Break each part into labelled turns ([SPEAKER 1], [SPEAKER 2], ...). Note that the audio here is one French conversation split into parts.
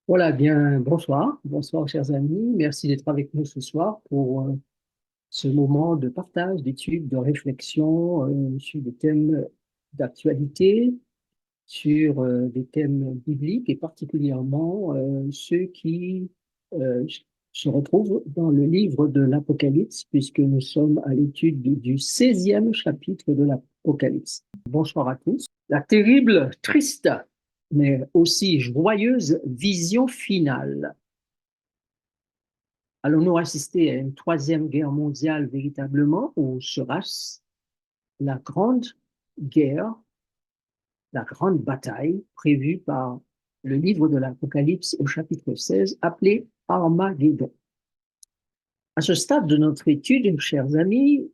[SPEAKER 1] Voilà, bien, bonsoir. Bonsoir, chers amis. Merci d'être avec nous ce soir pour ce moment de partage, d'étude, de réflexion sur des thèmes d'actualité, sur des thèmes bibliques et particulièrement ceux qui euh, se retrouvent dans le livre de l'Apocalypse, puisque nous sommes à l'étude du 16e chapitre de l'Apocalypse. Bonsoir à tous. La terrible, triste, mais aussi joyeuse vision finale. Allons-nous assister à une troisième guerre mondiale véritablement, ou sera-ce la grande guerre, la grande bataille prévue par le livre de l'Apocalypse au chapitre 16, appelée Armageddon? À ce stade de notre étude, chers amis,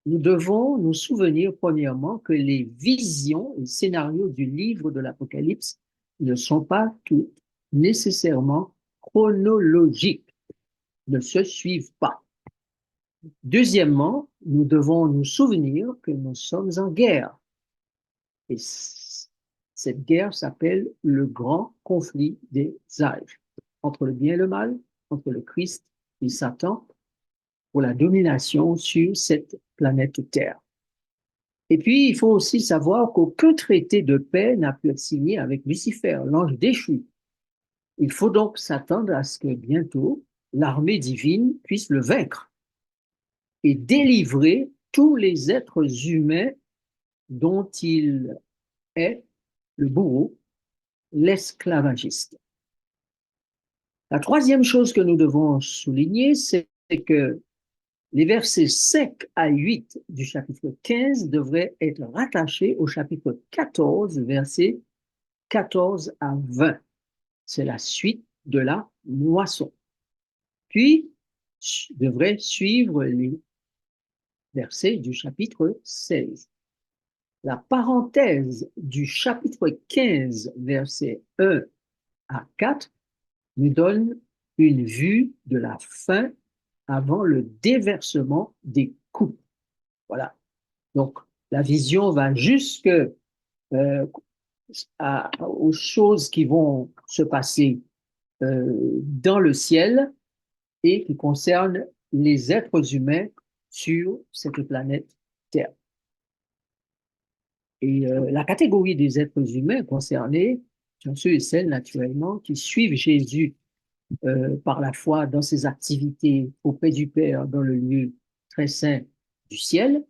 [SPEAKER 1] nous devons nous souvenir premièrement que les visions et scénarios du livre de l'Apocalypse ne sont pas toutes nécessairement chronologiques, ne se suivent pas. Deuxièmement, nous devons nous souvenir que nous sommes en guerre. Et cette guerre s'appelle le grand conflit des âges, entre le bien et le mal, entre le Christ et Satan, pour la domination sur cette planète Terre. Et puis, il faut aussi savoir qu'aucun traité de paix n'a pu être signé avec Lucifer, l'ange déchu. Il faut donc s'attendre à ce que bientôt l'armée divine puisse le vaincre et délivrer tous les êtres humains dont il est le bourreau, l'esclavagiste. La troisième chose que nous devons souligner, c'est que les versets 5 à 8 du chapitre 15 devraient être rattachés au chapitre 14, versets 14 à 20. C'est la suite de la moisson. Puis, devrait suivre les versets du chapitre 16. La parenthèse du chapitre 15, versets 1 à 4, nous donne une vue de la fin avant le déversement des coupes. Voilà. Donc, la vision va jusque aux choses qui vont se passer dans le ciel et qui concernent les êtres humains sur cette planète Terre. Et la catégorie des êtres humains concernés sont ceux et celles, naturellement, qui suivent Jésus par la foi dans ses activités auprès du Père dans le lieu très saint du ciel,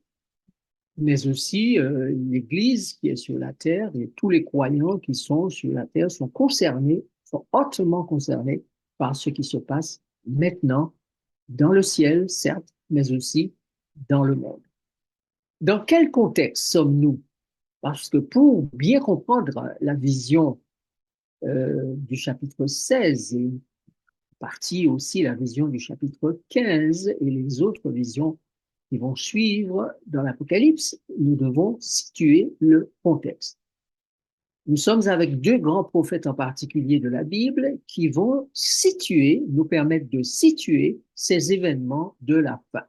[SPEAKER 1] mais aussi l'Église qui est sur la terre et tous les croyants qui sont sur la terre sont concernés, sont hautement concernés par ce qui se passe maintenant dans le ciel, certes, mais aussi dans le monde. Dans quel contexte sommes-nous? Parce que pour bien comprendre la vision du chapitre 16 et partie aussi la vision du chapitre 15 et les autres visions qui vont suivre dans l'Apocalypse, nous devons situer le contexte. Nous sommes avec deux grands prophètes en particulier de la Bible qui vont situer, nous permettre de situer ces événements de la fin.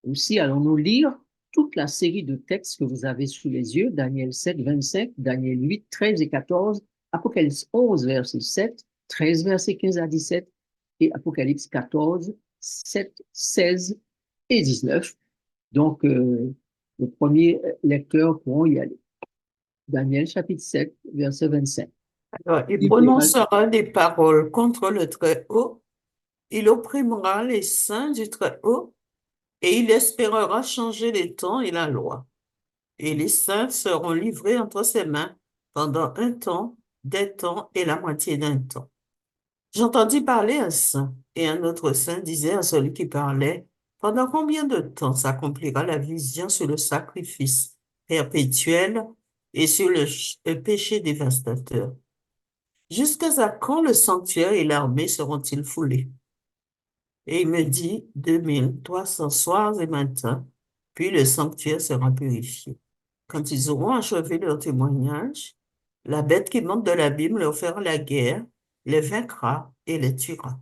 [SPEAKER 1] Aussi, allons-nous lire toute la série de textes que vous avez sous les yeux, Daniel 7, 25, Daniel 8, 13 et 14, Apocalypse 11, verset 7, 13, verset 15 à 17, et Apocalypse 14, 7, 16 et 19. Donc, le premier lecteur pourront y aller. Daniel chapitre 7, verset 25.
[SPEAKER 2] Alors, il
[SPEAKER 1] Libéral.
[SPEAKER 2] prononcera des paroles contre le Très-Haut, il opprimera les saints du Très-Haut, et il espérera changer les temps et la loi. Et les saints seront livrés entre ses mains pendant un temps, des temps et la moitié d'un temps. J'entendis parler un saint, et un autre saint disait à celui qui parlait, pendant combien de temps s'accomplira la vision sur le sacrifice perpétuel et sur le péché dévastateur? Jusqu'à quand le sanctuaire et l'armée seront-ils foulés? Et il me dit, 2300 soirs et matins, puis le sanctuaire sera purifié. Quand ils auront achevé leur témoignage, la bête qui monte de l'abîme leur fera la guerre, les vaincra et les tuera.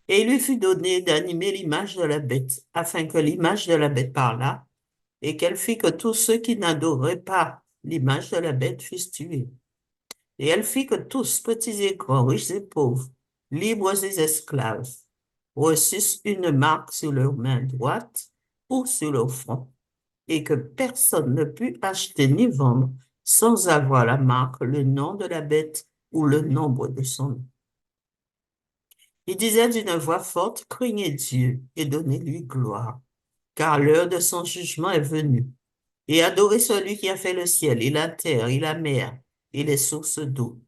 [SPEAKER 2] Et il lui fut donné d'animer l'image de la bête, afin que l'image de la bête parlât, et qu'elle fit que tous ceux qui n'adoraient pas l'image de la bête fussent tués. Et elle fit que tous, petits et grands, riches et pauvres, libres et esclaves, reçussent une marque sur leur main droite ou sur leur front, et que personne ne put acheter ni vendre sans avoir la marque, le nom de la bête ou le nombre de son nom. Il disait d'une voix forte, craignez Dieu et donnez-lui gloire, car l'heure de son jugement est venue. Et adorez celui qui a fait le ciel et la terre et la mer et les sources d'eau.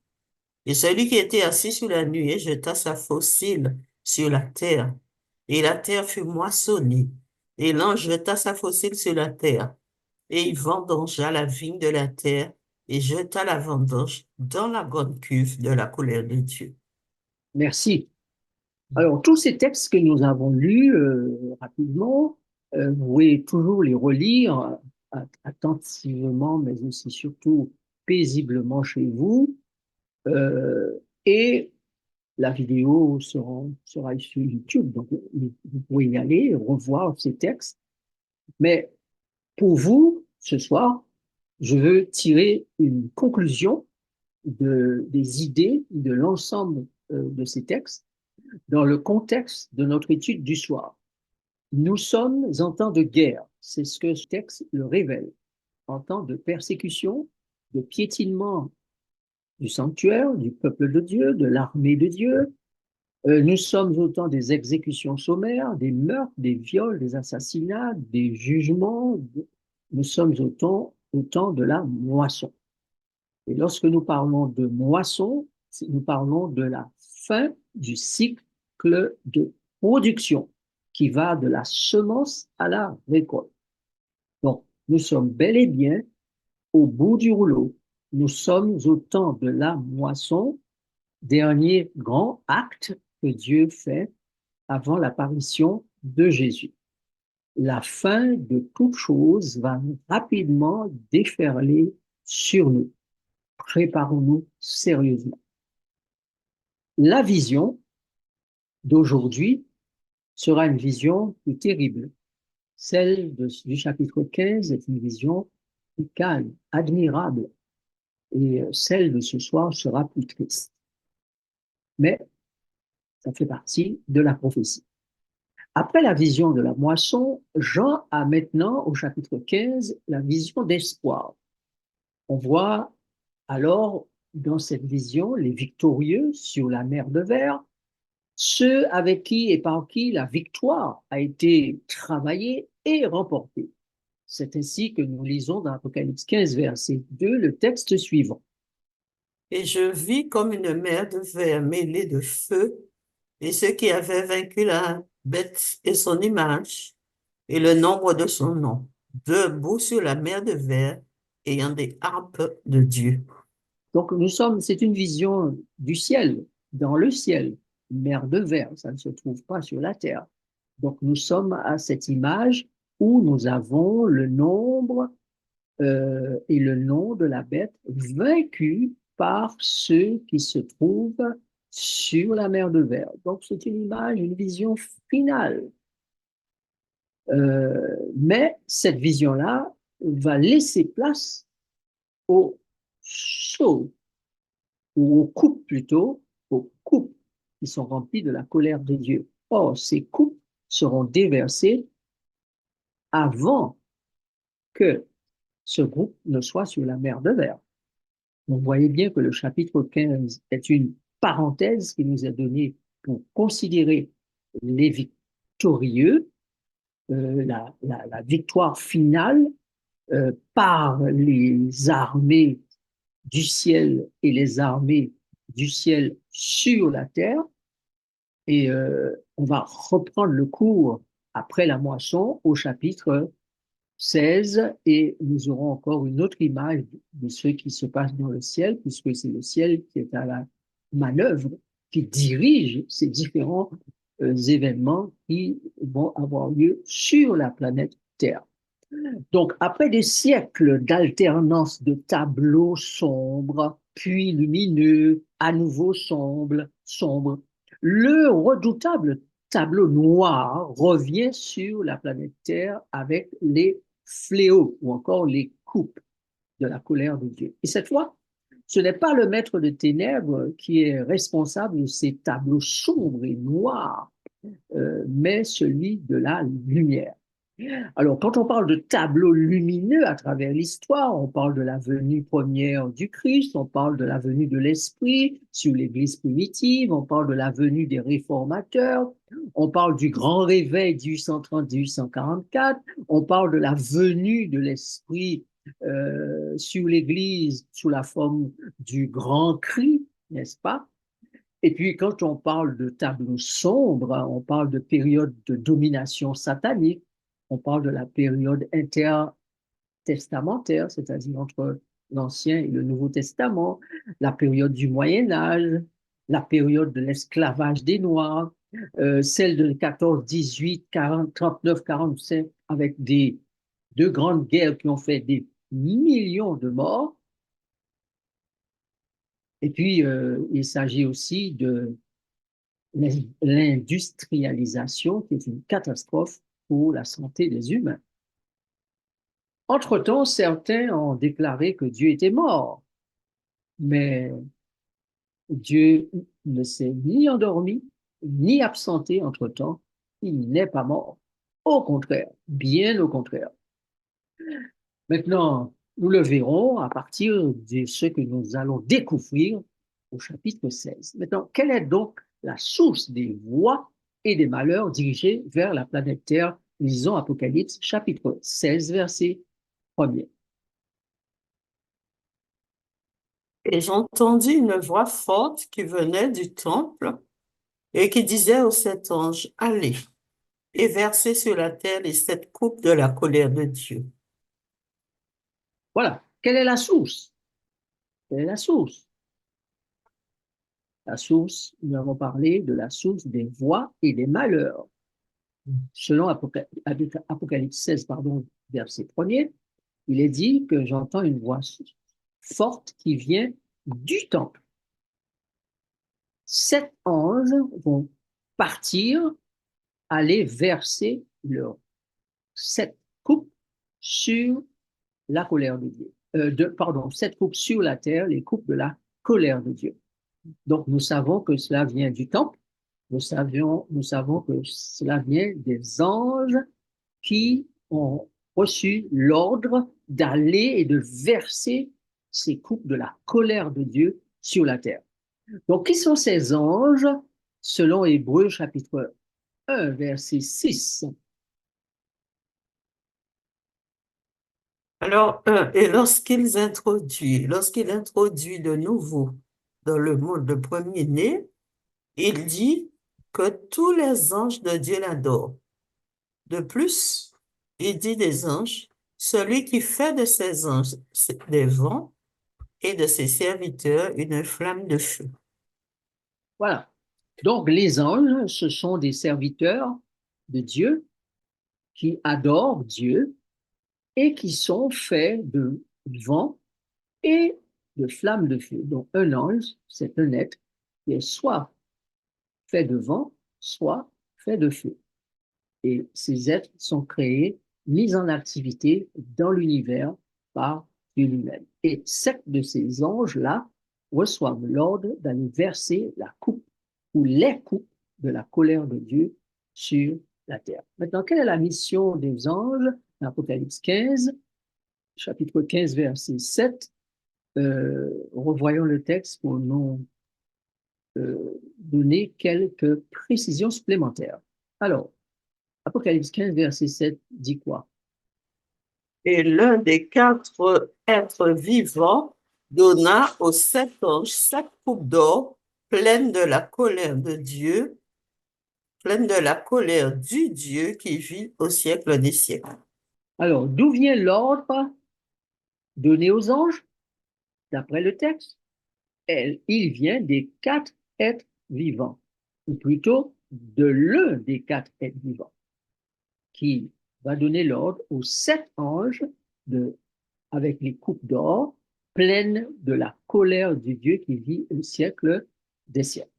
[SPEAKER 2] Et celui qui était assis sur la nuée jeta sa fossile sur la terre, et la terre fut moissonnée. Et l'ange jeta sa fossile sur la terre, et il vendangea la vigne de la terre, et jeta la vendange dans la grande cuve de la colère de Dieu.
[SPEAKER 1] Merci. Alors, tous ces textes que nous avons lus rapidement, vous pouvez toujours les relire attentivement, mais aussi surtout paisiblement chez vous. Et la vidéo sera sur YouTube, donc vous pouvez y aller, revoir ces textes. Mais pour vous, ce soir, je veux tirer une conclusion des idées de l'ensemble de ces textes dans le contexte de notre étude du soir. Nous sommes en temps de guerre, c'est ce que ce texte le révèle, en temps de persécution, de piétinement du sanctuaire, du peuple de Dieu, de l'armée de Dieu. Nous sommes au temps des exécutions sommaires, des meurtres, des viols, des assassinats, des jugements. Nous sommes au temps de la moisson. Et lorsque nous parlons de moisson, nous parlons de la fin du cycle de production qui va de la semence à la récolte. Donc, nous sommes bel et bien au bout du rouleau. Nous sommes au temps de la moisson, dernier grand acte que Dieu fait avant l'apparition de Jésus. La fin de toute chose va rapidement déferler sur nous. Préparons-nous sérieusement. La vision d'aujourd'hui sera une vision plus terrible. Celle du chapitre 15 est une vision plus calme, admirable, et celle de ce soir sera plus triste. Mais ça fait partie de la prophétie. Après la vision de la moisson, Jean a maintenant, au chapitre 15, la vision d'espoir. On voit alors dans cette vision les victorieux sur la mer de verre, ceux avec qui et par qui la victoire a été travaillée et remportée. C'est ainsi que nous lisons dans Apocalypse 15, verset 2, le texte suivant.
[SPEAKER 2] Et je vis comme une mer de verre mêlée de feu, et ceux qui avaient vaincu la bête et son image, et le nombre de son nom, debout sur la mer de verre, ayant des harpes de Dieu.
[SPEAKER 1] Donc c'est une vision du ciel, dans le ciel, une mer de verre, ça ne se trouve pas sur la terre. Donc nous sommes à cette image où nous avons le nombre et le nom de la bête vaincu par ceux qui se trouvent sur la mer de verre. Donc c'est une image, une vision finale. Mais cette vision-là va laisser place aux choses, ou aux coupes plutôt, aux coupes qui sont remplies de la colère de Dieu. Or, ces coupes seront déversées avant que ce groupe ne soit sur la mer de verre. Vous voyez bien que le chapitre 15 est une parenthèse qui nous est donnée pour considérer les victorieux, la victoire finale par les armées du ciel et les armées du ciel sur la terre. Et on va reprendre le cours après la moisson au chapitre 16 et nous aurons encore une autre image de ce qui se passe dans le ciel, puisque c'est le ciel qui est à la manœuvre, qui dirige ces différents événements qui vont avoir lieu sur la planète Terre. Donc, après des siècles d'alternance de tableaux sombres, puis lumineux, à nouveau sombres, le redoutable tableau noir revient sur la planète Terre avec les fléaux ou encore les coupes de la colère de Dieu. Et cette fois, ce n'est pas le maître de ténèbres qui est responsable de ces tableaux sombres et noirs, mais celui de la lumière. Alors, quand on parle de tableaux lumineux à travers l'histoire, on parle de la venue première du Christ, on parle de la venue de l'Esprit sur l'Église primitive, on parle de la venue des réformateurs, on parle du grand réveil 1830-1844, on parle de la venue de l'Esprit sur l'Église sous la forme du grand cri, n'est-ce pas? Et puis, quand on parle de tableaux sombres, on parle de période de domination satanique, on parle de la période intertestamentaire, c'est-à-dire entre l'Ancien et le Nouveau Testament, la période du Moyen Âge, la période de l'esclavage des Noirs, celle de 14, 18, 40, 39, 45, avec deux grandes guerres qui ont fait des millions de morts. Et puis, il s'agit aussi de l'industrialisation, qui est une catastrophe pour la santé des humains. Entre-temps, certains ont déclaré que Dieu était mort, mais Dieu ne s'est ni endormi, ni absenté entre-temps. Il n'est pas mort. Au contraire, bien au contraire. Maintenant, nous le verrons à partir de ce que nous allons découvrir au chapitre 16. Maintenant, quelle est donc la source des voies et des malheurs dirigés vers la planète Terre? Lisons Apocalypse chapitre 16, verset 1er.
[SPEAKER 2] Et j'entendis une voix forte qui venait du temple et qui disait aux sept anges, allez et versez sur la terre les sept coupes de la colère de Dieu.
[SPEAKER 1] Voilà. Quelle est la source? Quelle est la source? La source, nous avons parlé de la source des voies et des malheurs. Selon Apocalypse 16, pardon, verset 1er, il est dit que j'entends une voix forte qui vient du temple. 7 anges vont partir, aller verser leurs 7 coupes sur la colère de Dieu. Pardon, 7 coupes sur la terre, les coupes de la colère de Dieu. Donc, nous savons que cela vient du temple. Nous savons que cela vient des anges qui ont reçu l'ordre d'aller et de verser ces coupes de la colère de Dieu sur la terre. Donc, qui sont ces anges? Selon Hébreux chapitre 1, verset 6.
[SPEAKER 2] Alors, et lorsqu'il introduit de nouveau dans le monde le premier-né, il dit que tous les anges de Dieu l'adorent. De plus, il dit des anges, celui qui fait de ses anges des vents et de ses serviteurs une flamme de feu.
[SPEAKER 1] Voilà. Donc, les anges, ce sont des serviteurs de Dieu qui adorent Dieu et qui sont faits de vent et de flammes de feu. Donc, un ange, c'est un être qui est soit fait de vent, soit fait de feu. Et ces êtres sont créés, mis en activité dans l'univers par Dieu lui-même. Et 7 de ces anges-là reçoivent l'ordre d'aller verser la coupe ou les coupes de la colère de Dieu sur la terre. Maintenant, quelle est la mission des anges? L'Apocalypse 15, chapitre 15, verset 7. Revoyons le texte pour nous donner quelques précisions supplémentaires. Alors, Apocalypse 15, verset 7 dit quoi?
[SPEAKER 2] Et l'un des 4 êtres vivants donna aux 7 anges 7 coupes d'or pleines de la colère de Dieu, pleines de la colère du Dieu qui vit au siècle des siècles.
[SPEAKER 1] Alors, d'où vient l'ordre donné aux anges? D'après le texte, il vient des 4 êtres vivants, ou plutôt de l'un des 4 êtres vivants, qui va donner l'ordre aux 7 anges avec les coupes d'or pleines de la colère du Dieu qui vit au siècle des siècles.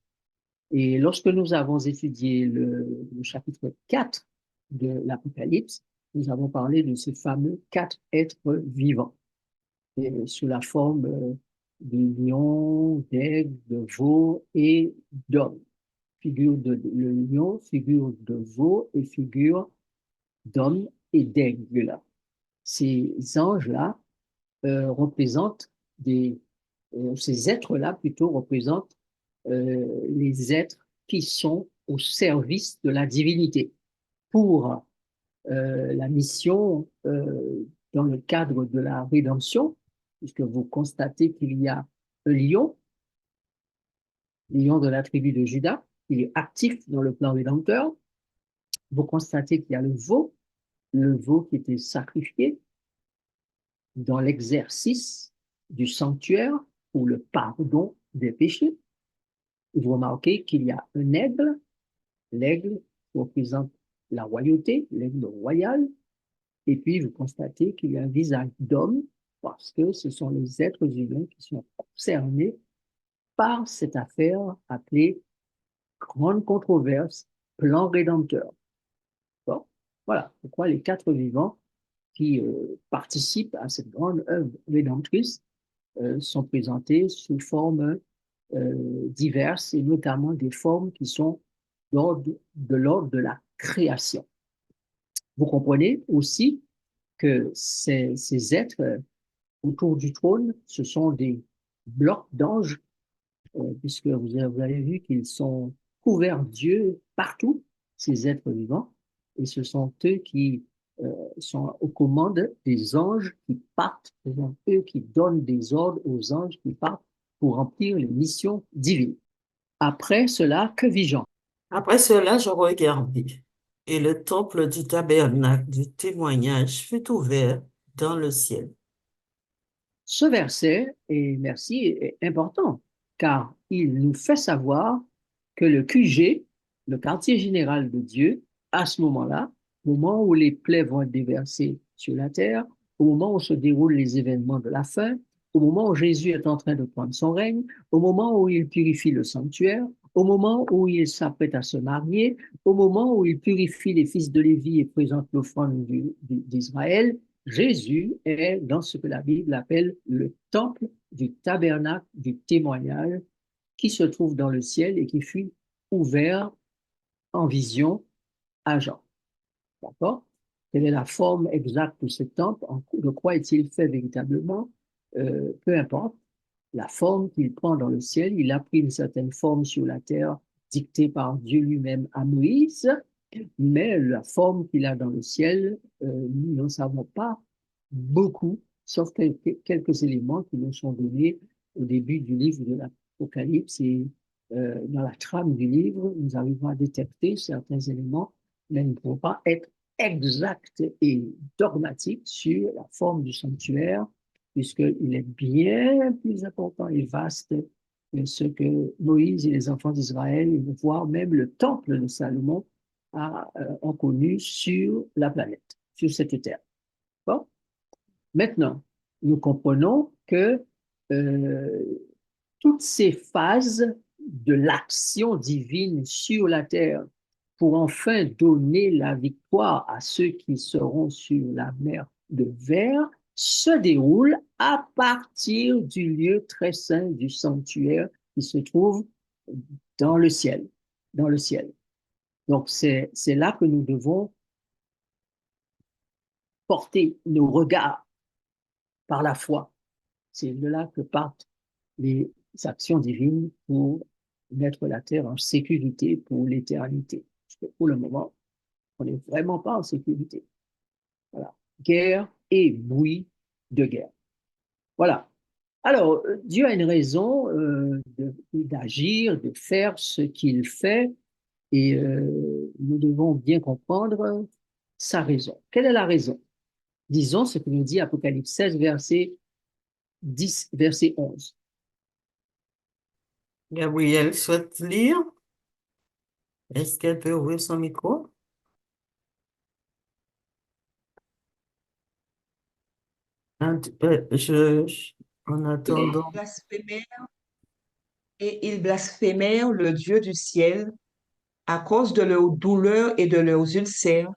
[SPEAKER 1] Et lorsque nous avons étudié le chapitre 4 de l'Apocalypse, nous avons parlé de ces fameux 4 êtres vivants, et sous la forme du lion, d'aigle, de veau et d'homme. Le lion, figure de veau et figure d'homme et d'aigle. Ces anges-là représentent ces êtres-là plutôt représentent les êtres qui sont au service de la divinité pour la mission dans le cadre de la rédemption, puisque vous constatez qu'il y a un lion de la tribu de Juda, il est actif dans le plan rédempteur. Vous constatez qu'il y a le veau qui était sacrifié dans l'exercice du sanctuaire pour le pardon des péchés. Vous remarquez qu'il y a un aigle. L'aigle représente la royauté, l'aigle royal. Et puis, vous constatez qu'il y a un visage d'homme parce que ce sont les êtres humains qui sont concernés par cette affaire appelée grande controverse, plan rédempteur. Bon, voilà pourquoi les quatre vivants qui participent à cette grande œuvre rédemptrice sont présentés sous formes diverses et notamment des formes qui sont de l'ordre de la création. Vous comprenez aussi que ces êtres autour du trône, ce sont des blocs d'anges, puisque vous avez vu qu'ils sont couverts d'yeux partout, ces êtres vivants, et ce sont eux qui sont aux commandes des anges qui partent, ce sont eux qui donnent des ordres aux anges qui partent pour remplir les missions divines. Après cela, que vis-je?
[SPEAKER 2] Après cela, je regardai, et le temple du tabernacle du témoignage fut ouvert dans le ciel.
[SPEAKER 1] Ce verset, et merci, est important, car il nous fait savoir que le QG, le quartier général de Dieu, à ce moment-là, au moment où les plaies vont être déversées sur la terre, au moment où se déroulent les événements de la fin, au moment où Jésus est en train de prendre son règne, au moment où il purifie le sanctuaire, au moment où il s'apprête à se marier, au moment où il purifie les fils de Lévi et présente l'offrande d'Israël, Jésus est dans ce que la Bible appelle le temple du tabernacle du témoignage qui se trouve dans le ciel et qui fut ouvert en vision à Jean. D'accord? Quelle est la forme exacte de ce temple? De quoi est-il fait véritablement? Peu importe la forme qu'il prend dans le ciel, il a pris une certaine forme sur la terre dictée par Dieu lui-même à Moïse, mais la forme qu'il a dans le ciel, nous n'en savons pas beaucoup, sauf quelques éléments qui nous sont donnés au début du livre de l'Apocalypse et dans la trame du livre, nous arrivons à détecter certains éléments, mais nous ne pouvons pas être exacts et dogmatiques sur la forme du sanctuaire, puisqu'il est bien plus important et vaste que ce que Moïse et les enfants d'Israël, voire même le temple de Salomon, ont connu sur la planète, sur cette terre. Bon. Maintenant, nous comprenons que euh, toutes ces phases de l'action divine sur la terre pour enfin donner la victoire à ceux qui seront sur la mer de verre se déroulent à partir du lieu très saint du sanctuaire qui se trouve dans le ciel, dans le ciel. Donc c'est là que nous devons porter nos regards par la foi. C'est de là que partent les actions divines pour mettre la terre en sécurité pour l'éternité. Parce que pour le moment, on n'est vraiment pas en sécurité. Voilà. Guerre et bruit de guerre. Voilà. Alors, Dieu a une raison d'agir, de faire ce qu'il fait, et nous devons bien comprendre sa raison. Quelle est la raison? Disons ce que nous dit Apocalypse 16, verset 10, verset 11.
[SPEAKER 2] Gabrielle souhaite lire. Est-ce qu'elle peut ouvrir son micro? En attendant.
[SPEAKER 3] Et ils blasphémèrent le Dieu du ciel à cause de leurs douleurs et de leurs ulcères,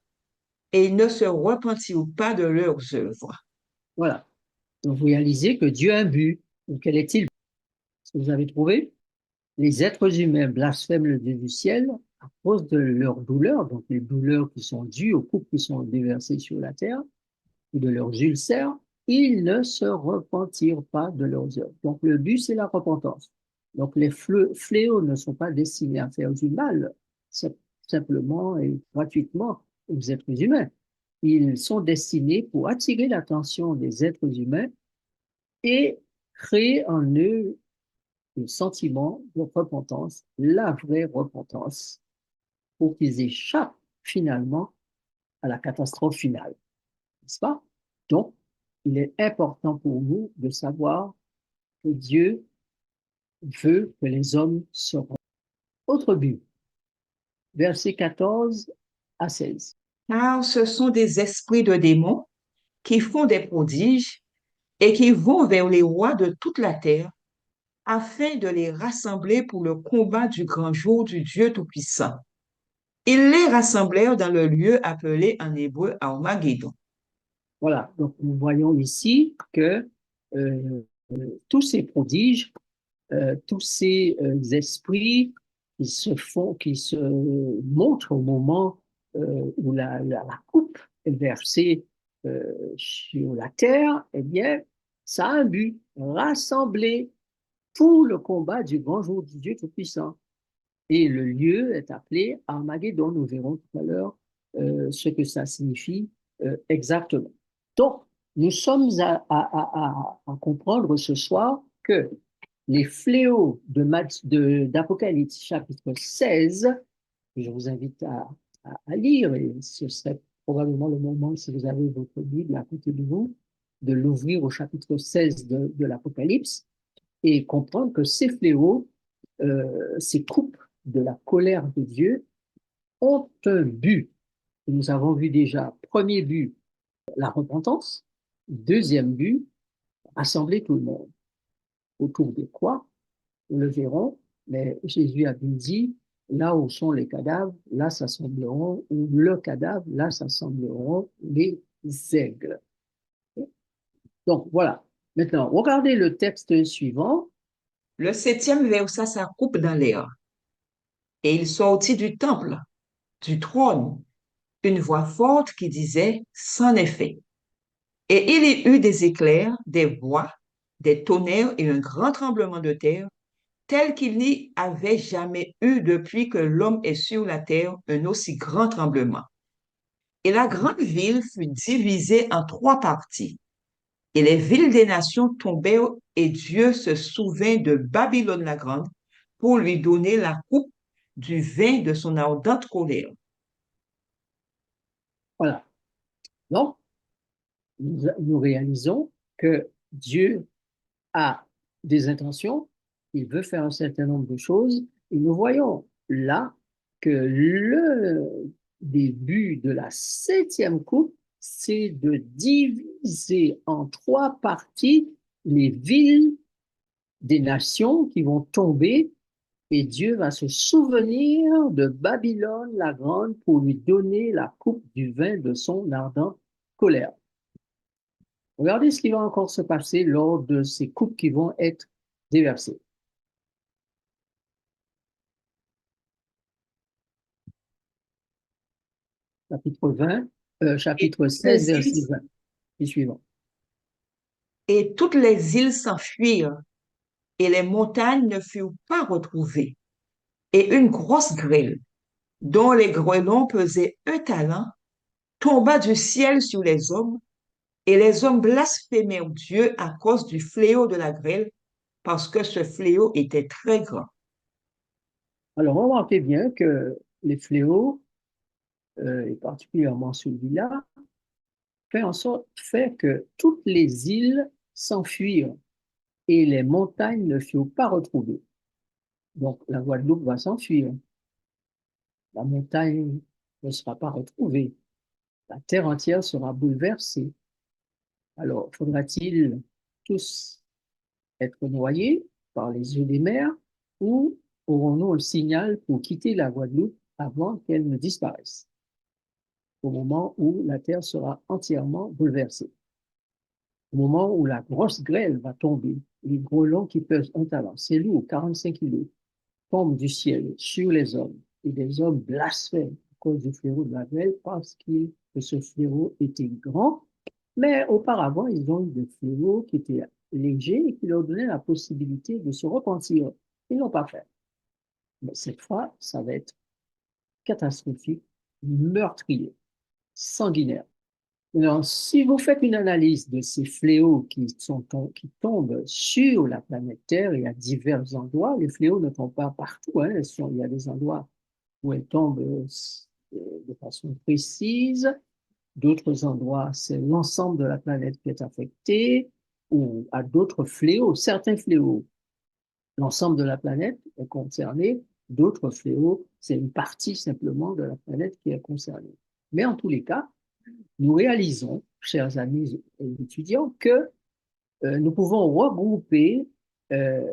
[SPEAKER 3] et ils ne se repentirent pas de leurs œuvres.
[SPEAKER 1] Voilà. Donc, vous réalisez que Dieu a un but. Quel est-il? Vous avez trouvé? Les êtres humains blasphèment le Dieu du ciel à cause de leurs douleurs, donc les douleurs qui sont dues aux coupes qui sont déversées sur la terre, ou de leurs ulcères, ils ne se repentirent pas de leurs œuvres. Donc le but, c'est la repentance. Donc les fléaux ne sont pas destinés à faire du mal, simplement et gratuitement aux êtres humains. Ils sont destinés pour attirer l'attention des êtres humains et créer en eux le sentiment de repentance, la vraie repentance, pour qu'ils échappent finalement à la catastrophe finale, n'est-ce pas? Donc, il est important pour nous de savoir que Dieu veut que les hommes se repentent. Autre but, versets 14 à 16.
[SPEAKER 3] Car ce sont des esprits de démons qui font des prodiges et qui vont vers les rois de toute la terre afin de les rassembler pour le combat du grand jour du Dieu Tout-Puissant. Ils les rassemblèrent dans le lieu appelé en hébreu Armageddon.
[SPEAKER 1] Voilà, donc nous voyons ici que tous ces prodiges, tous ces esprits qui se montrent au moment où la coupe est versée sur la terre, eh bien, ça a un but, rassembler pour le combat du grand jour du Dieu Tout-Puissant. Et le lieu est appelé Armageddon. Nous verrons tout à l'heure ce que ça signifie exactement. Donc, nous sommes à comprendre ce soir que les fléaux d'Apocalypse chapitre 16, que je vous invite à lire, et ce serait probablement le moment, si vous avez votre Bible à côté de vous, de l'ouvrir au chapitre 16 de l'Apocalypse et comprendre que ces fléaux, ces coupes de la colère de Dieu ont un but. Et nous avons vu déjà, premier but, la repentance. Deuxième but, rassembler tout le monde. Autour de quoi? Nous le verrons, mais Jésus a bien dit, là où sont les cadavres, là s'assembleront, ou le cadavre, là s'assembleront les aigles. Donc voilà. Maintenant, regardez le texte suivant.
[SPEAKER 3] Le septième versa sa coupe dans l'air, et il sortit du temple, du trône, une voix forte qui disait, c'en est fait. Et il y eut des éclairs, des voix, des tonnerres et un grand tremblement de terre, tel qu'il n'y avait jamais eu depuis que l'homme est sur la terre un aussi grand tremblement. Et la grande ville fut divisée en trois parties. Et les villes des nations tombèrent, et Dieu se souvint de Babylone la grande pour lui donner la coupe du vin de son ardente colère.
[SPEAKER 1] Voilà. Donc, nous réalisons que Dieu a des intentions, il veut faire un certain nombre de choses, et nous voyons là que le début de la septième coupe, c'est de diviser en trois parties les villes des nations qui vont tomber, et Dieu va se souvenir de Babylone la grande pour lui donner la coupe du vin de son ardente colère. Regardez ce qui va encore se passer lors de ces coupes qui vont être déversées.
[SPEAKER 3] Et
[SPEAKER 1] Chapitre
[SPEAKER 3] toutes les
[SPEAKER 1] 16,
[SPEAKER 3] îles,
[SPEAKER 1] verset 20 et suivant.
[SPEAKER 3] et toutes les îles s'enfuirent, et les montagnes ne furent pas retrouvées. Et une grosse grêle, dont les grêlons pesaient un talent, tomba du ciel sur les hommes, et les hommes blasphémèrent Dieu à cause du fléau de la grêle, parce que ce fléau était très grand.
[SPEAKER 1] Alors, remarquez bien que les fléaux, et particulièrement celui-là, fait que toutes les îles s'enfuirent et les montagnes ne furent pas retrouvées. Donc, la Guadeloupe va s'enfuir. La montagne ne sera pas retrouvée. La terre entière sera bouleversée. Alors, faudra-t-il tous être noyés par les eaux des mers ou aurons-nous un signal pour quitter la Guadeloupe avant qu'elle ne disparaisse, au moment où la terre sera entièrement bouleversée? au moment où la grosse grêle va tomber, les grêlons qui pèsent 1 talent, c'est lourd, 45 kilos, tombent du ciel sur les hommes, et des hommes blasphèment à cause du fléau de la grêle parce que ce fléau était grand, mais auparavant, ils ont eu des fléaux qui étaient légers et qui leur donnaient la possibilité de se repentir. Ils n'ont pas fait. Mais cette fois, ça va être catastrophique, meurtrier, sanguinaire. Alors, si vous faites une analyse de ces fléaux qui tombent sur la planète Terre et à divers endroits, les fléaux ne tombent pas partout, hein, il y a des endroits où elles tombent de façon précise, d'autres endroits, c'est l'ensemble de la planète qui est affecté, ou à d'autres fléaux, certains fléaux, l'ensemble de la planète est concerné, d'autres fléaux, c'est une partie simplement de la planète qui est concernée. Mais en tous les cas, nous réalisons, chers amis étudiants, que nous pouvons regrouper euh,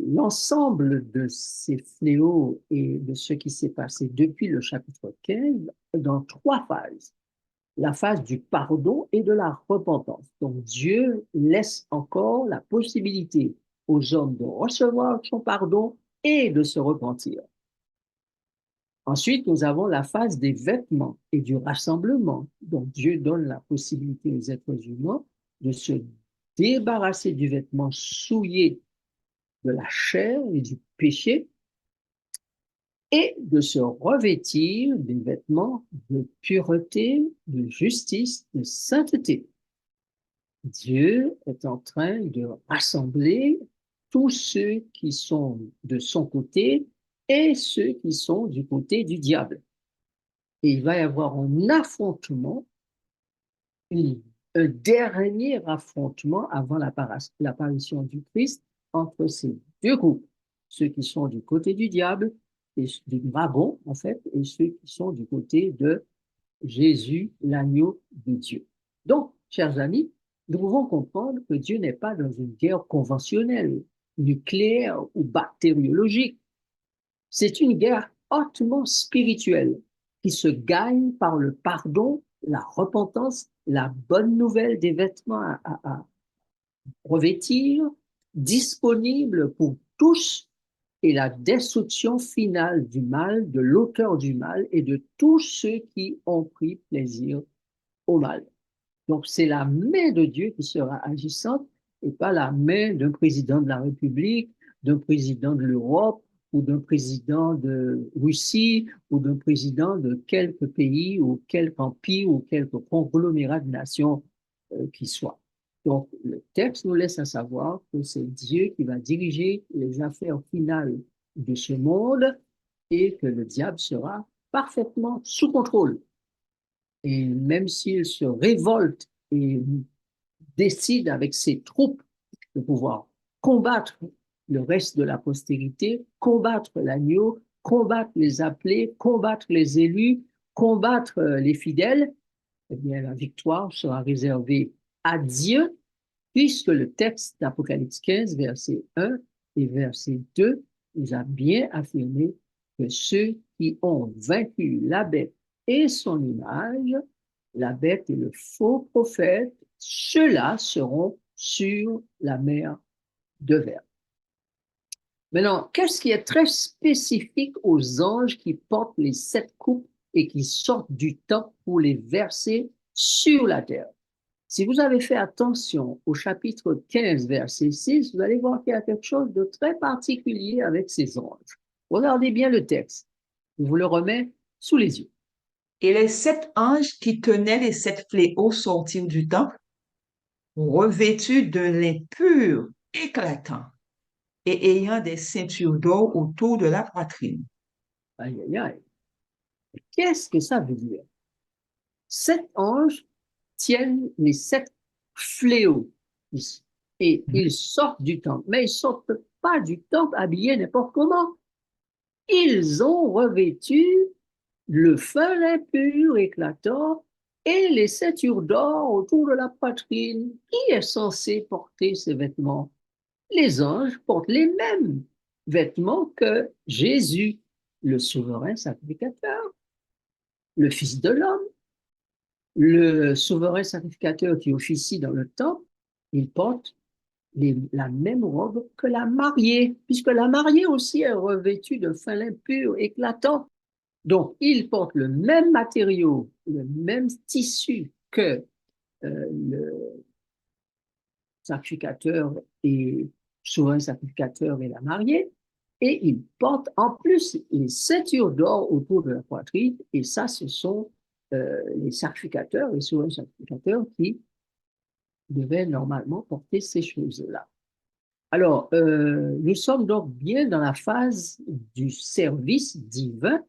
[SPEAKER 1] l'ensemble de ces fléaux et de ce qui s'est passé depuis le chapitre 15 dans 3 phases. La phase du pardon et de la repentance. Donc Dieu laisse encore la possibilité aux hommes de recevoir son pardon et de se repentir. Ensuite, nous avons la phase des vêtements et du rassemblement. Donc, Dieu donne la possibilité aux êtres humains de se débarrasser du vêtement souillé de la chair et du péché et de se revêtir des vêtements de pureté, de justice, de sainteté. Dieu est en train de rassembler tous ceux qui sont de son côté et ceux qui sont du côté du diable. Et il va y avoir un affrontement, un dernier affrontement avant l'apparition du Christ entre ces deux groupes, ceux qui sont du côté du diable, et du dragon en fait, et ceux qui sont du côté de Jésus, l'agneau de Dieu. Donc, chers amis, nous pouvons comprendre que Dieu n'est pas dans une guerre conventionnelle, nucléaire ou bactériologique. C'est une guerre hautement spirituelle qui se gagne par le pardon, la repentance, la bonne nouvelle des vêtements à revêtir, disponible pour tous, et la destruction finale du mal, de l'auteur du mal et de tous ceux qui ont pris plaisir au mal. Donc, c'est la main de Dieu qui sera agissante et pas la main d'un président de la République, d'un président de l'Europe ou d'un président de Russie ou d'un président de quelque pays ou quelque empire ou quelque conglomérat de nations qui soit. Donc, le texte nous laisse à savoir que c'est Dieu qui va diriger les affaires finales de ce monde et que le diable sera parfaitement sous contrôle. Et même s'il se révolte et décide avec ses troupes de pouvoir combattre le reste de la postérité, combattre l'agneau, combattre les appelés, combattre les élus, combattre les fidèles, eh bien la victoire sera réservée à Dieu, puisque le texte d'Apocalypse 15, verset 1 et verset 2, nous a bien affirmé que ceux qui ont vaincu la bête et son image, la bête et le faux prophète, ceux-là seront sur la mer de verre. Maintenant, qu'est-ce qui est très spécifique aux anges qui portent les 7 coupes et qui sortent du temple pour les verser sur la terre? Si vous avez fait attention au chapitre 15, verset 6, vous allez voir qu'il y a quelque chose de très particulier avec ces anges. Regardez bien le texte. Je vous le remets sous les yeux.
[SPEAKER 3] Et les 7 anges qui tenaient les 7 fléaux sortirent du temple, revêtus de lin pur, éclatant, et ayant des ceintures d'or autour de la poitrine.
[SPEAKER 1] Aïe, aïe, aïe. Qu'est-ce que ça veut dire? 7 anges tiennent les 7 fléaux et ils sortent du temple, mais ils ne sortent pas du temple habillés n'importe comment. Ils ont revêtu le fin lin pur éclatant et les ceintures d'or autour de la poitrine. Qui est censé porter ces vêtements? Les anges portent les mêmes vêtements que Jésus, le souverain sacrificateur, le Fils de l'homme, le souverain sacrificateur qui officie dans le temple, Ils portent la même robe que la mariée, puisque la mariée aussi est revêtue de fin lin pur, éclatant. Donc, ils portent le même matériau, le même tissu que le sacrificateur et souverain sacrificateur et la mariée, et ils portent en plus les ceintures d'or autour de la poitrine, et ça, ce sont les sacrificateurs, les souverains sacrificateurs qui devaient normalement porter ces choses-là. Alors, nous sommes donc bien dans la phase du service divin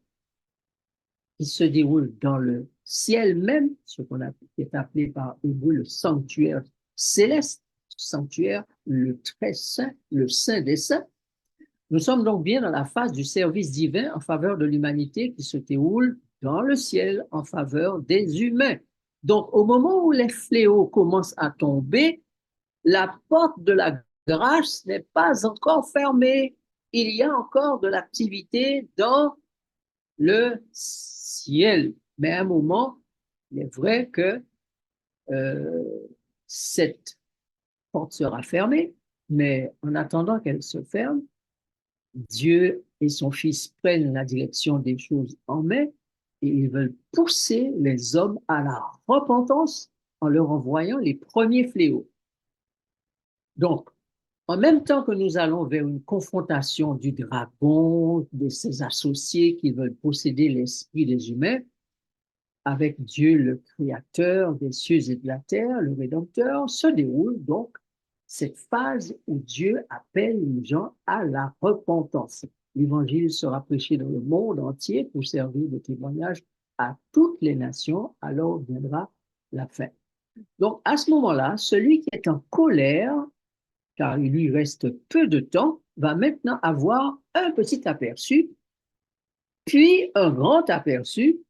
[SPEAKER 1] qui se déroule dans le ciel même, ce qu'on a est appelé par hébreu le sanctuaire céleste, sanctuaire, le très saint, le saint des saints. Nous sommes donc bien dans la phase du service divin en faveur de l'humanité qui se déroule dans le ciel en faveur des humains. Donc, au moment où les fléaux commencent à tomber, la porte de la grâce n'est pas encore fermée. Il y a encore de l'activité dans le ciel. Mais à un moment, il est vrai que euh, cette porte sera fermée, mais en attendant qu'elle se ferme, Dieu et son Fils prennent la direction des choses en main et ils veulent pousser les hommes à la repentance en leur envoyant les premiers fléaux. Donc, en même temps que nous allons vers une confrontation du dragon, de ses associés qui veulent posséder l'esprit des humains, avec Dieu le Créateur des cieux et de la terre, le Rédempteur, se déroule donc cette phase où Dieu appelle les gens à la repentance. L'évangile sera prêché dans le monde entier pour servir de témoignage à toutes les nations, alors viendra la fin. Donc à ce moment-là, celui qui est en colère, car il lui reste peu de temps, va maintenant avoir un petit aperçu, puis un grand aperçu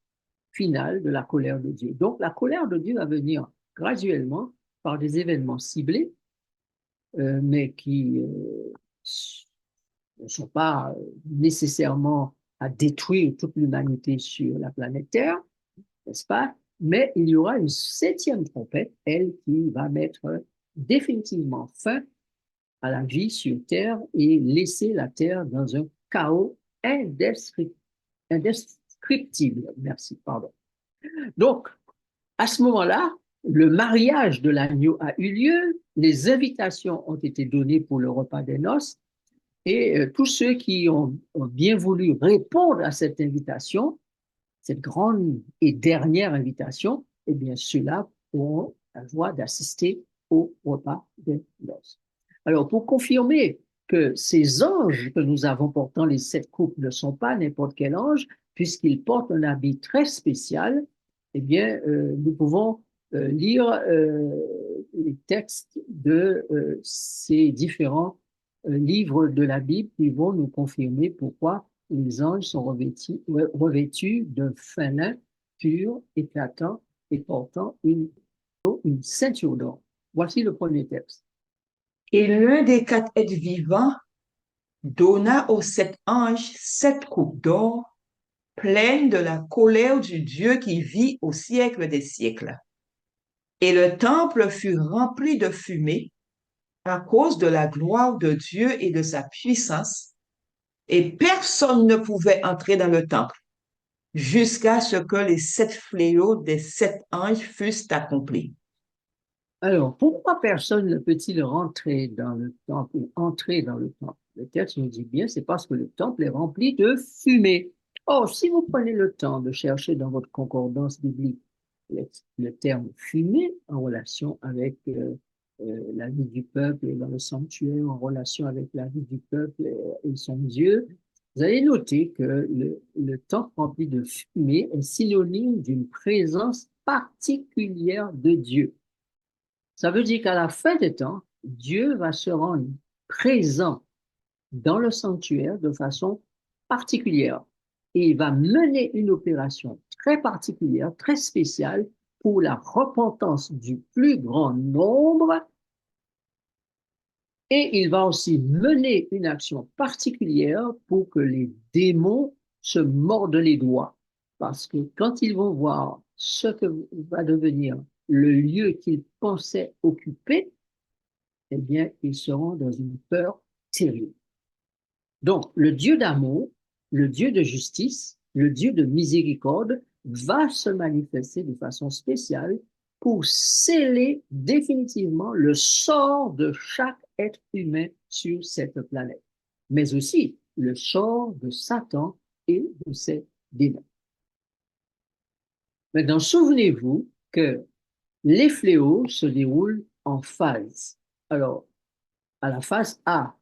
[SPEAKER 1] final de la colère de Dieu. Donc la colère de Dieu va venir graduellement par des événements ciblés, mais qui ne sont pas nécessairement à détruire toute l'humanité sur la planète Terre, n'est-ce pas? Mais il y aura une septième trompette, elle, qui va mettre définitivement fin à la vie sur Terre et laisser la Terre dans un chaos indescriptible. Merci, pardon. Donc, à ce moment-là, le mariage de l'agneau a eu lieu, les invitations ont été données pour le repas des noces, et tous ceux qui ont bien voulu répondre à cette invitation, cette grande et dernière invitation, eh bien, ceux-là auront la joie d'assister au repas des noces. Alors, pour confirmer que ces anges que nous avons portant les 7 coupes ne sont pas n'importe quel ange, puisqu'ils portent un habit très spécial, eh bien, nous pouvons lire les textes de ces différents livres de la Bible qui vont nous confirmer pourquoi les anges sont revêtus d'un fin lin pur, éclatant et portant une ceinture d'or. Voici le premier texte.
[SPEAKER 3] Et l'un des 4 êtres vivants donna aux 7 anges 7 coupes d'or pleines de la colère du Dieu qui vit au siècle des siècles. Et le temple fut rempli de fumée à cause de la gloire de Dieu et de sa puissance, et personne ne pouvait entrer dans le temple jusqu'à ce que les 7 fléaux des 7 anges fussent accomplis.
[SPEAKER 1] Alors, pourquoi personne ne peut-il rentrer dans le temple ou entrer dans le temple? Le texte nous dit bien, c'est parce que le temple est rempli de fumée. Or, si vous prenez le temps de chercher dans votre concordance biblique le terme fumée en relation avec la vie du peuple et dans le sanctuaire, en relation avec la vie du peuple et son Dieu, vous allez noter que le temple rempli de fumée est synonyme d'une présence particulière de Dieu. Ça veut dire qu'à la fin des temps, Dieu va se rendre présent dans le sanctuaire de façon particulière. Et il va mener une opération très particulière, très spéciale pour la repentance du plus grand nombre. Et il va aussi mener une action particulière pour que les démons se mordent les doigts. Parce que quand ils vont voir ce que va devenir le lieu qu'ils pensaient occuper, eh bien, ils seront dans une peur terrible. Donc, le Dieu d'amour, le Dieu de justice, le Dieu de miséricorde va se manifester de façon spéciale pour sceller définitivement le sort de chaque être humain sur cette planète, mais aussi le sort de Satan et de ses démons. Maintenant, souvenez-vous que les fléaux se déroulent en phases. Alors, à la phase A,